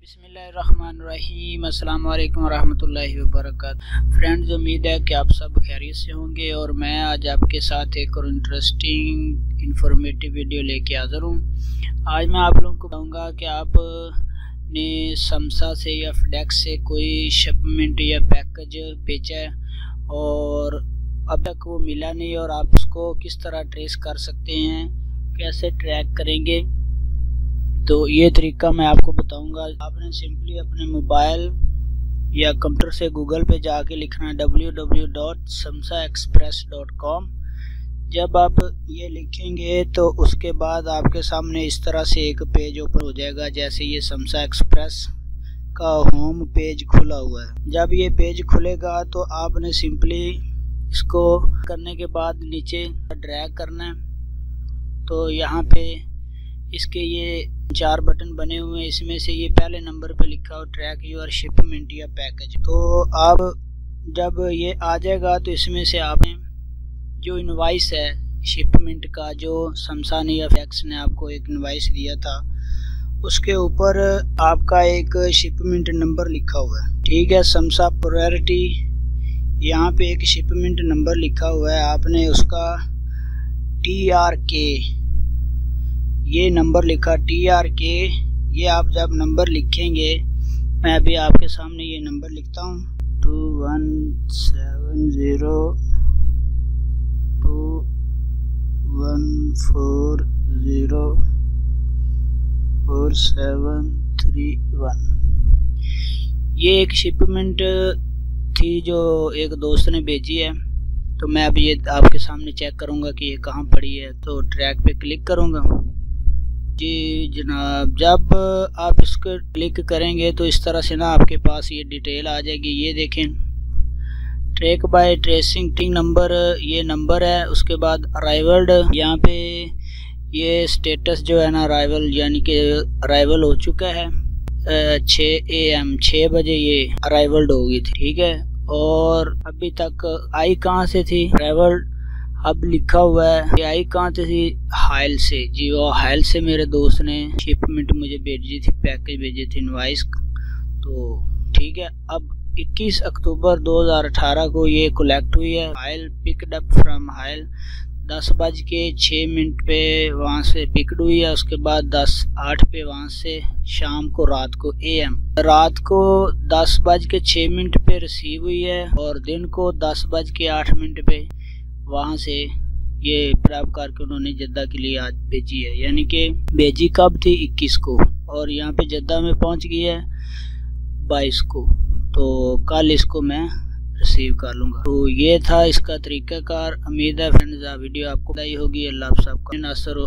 बिस्मिल्लाहिर्रहमानिर्रहीम। अस्सलाम वालेकुम रहमतुल्लाहि व बरकातहू। फ्रेंड्स, उम्मीद है कि आप सब खैरियत से होंगे और मैं आज आपके साथ एक और इंटरेस्टिंग इंफॉर्मेटिव वीडियो लेके हाज़िर हूँ। आज मैं आप लोगों को बताऊँगा कि आपने समसा से या फेडेक्स से कोई शिपमेंट या पैकेज भेजा है और अब तक वो मिला नहीं और आप उसको किस तरह ट्रेस कर सकते हैं, कैसे ट्रैक करेंगे। तो ये तरीका मैं आपको बताऊंगा। आपने सिंपली अपने मोबाइल या कंप्यूटर से गूगल पे जाके लिखना है www.samsaexpress.com। जब आप ये लिखेंगे तो उसके बाद आपके सामने इस तरह से एक पेज ओपन हो जाएगा, जैसे ये समसा एक्सप्रेस का होम पेज खुला हुआ है। जब ये पेज खुलेगा तो आपने सिंपली इसको करने के बाद नीचे ड्रैग करना है। तो यहाँ पे इसके ये 4 बटन बने हुए हैं, इसमें से ये पहले नंबर पे लिखा हो ट्रैक योर शिपमेंट या पैकेज। तो आप जब ये आ जाएगा तो इसमें से आपने जो इनवाइस है शिपमेंट का, जो समसा या फेडेक्स ने आपको एक इनवाइस दिया था, उसके ऊपर आपका एक शिपमेंट नंबर लिखा हुआ है। ठीक है, समसा प्रायोरिटी, यहाँ पे एक शिपमेंट नंबर लिखा हुआ है। आपने उसका TRK ये नंबर लिखा TRK। ये आप जब नंबर लिखेंगे, मैं अभी आपके सामने ये नंबर लिखता हूँ 217021404731। ये एक शिपमेंट थी जो एक दोस्त ने भेजी है। तो मैं अभी ये आपके सामने चेक करूँगा कि ये कहाँ पड़ी है। तो ट्रैक पे क्लिक करूँगा। जी जनाब, जब आप इसको क्लिक करेंगे तो इस तरह से ना आपके पास ये डिटेल आ जाएगी। ये देखें, ट्रैक बाय ट्रेसिंग टिंग नंबर, ये नंबर है। उसके बाद अराइवल्ड, यहाँ पे ये स्टेटस जो है ना अराइवल, यानी कि अराइवल हो चुका है 6 AM 6 बजे ये अराइवल्ड हो गई थी। ठीक है, और अभी तक आई कहाँ से थी, अराइवल्ड अब लिखा हुआ है। ये आई कहाँ से थी, हाइल से। जी वो हाइल से मेरे दोस्त ने शिपमेंट मुझे भेजी थी, पैकेज भेजे थे, इनवाइस। तो ठीक है, अब 21 अक्टूबर 2018 को ये कलेक्ट हुई है। हाइल पिकड अप फ्रॉम हाइल 10:06 पे वहाँ से पिकड हुई है। उसके बाद 10:08 पे वहाँ से शाम को रात को AM रात को 10:06 पे रिसीव हुई है और दिन को 10:08 पे वहाँ से ये प्राप्त करके उन्होंने जद्दा के लिए आज भेजी है। यानी कि भेजी कब थी, 21 को, और यहाँ पे जद्दा में पहुँच गई है 22 को। तो कल इसको मैं रिसीव कर लूँगा। तो ये था इसका तरीक़ाकार। उम्मीद है फ्रेंड्स वीडियो आपको बताई होगी। अल्लाह आप सबका नासर हो।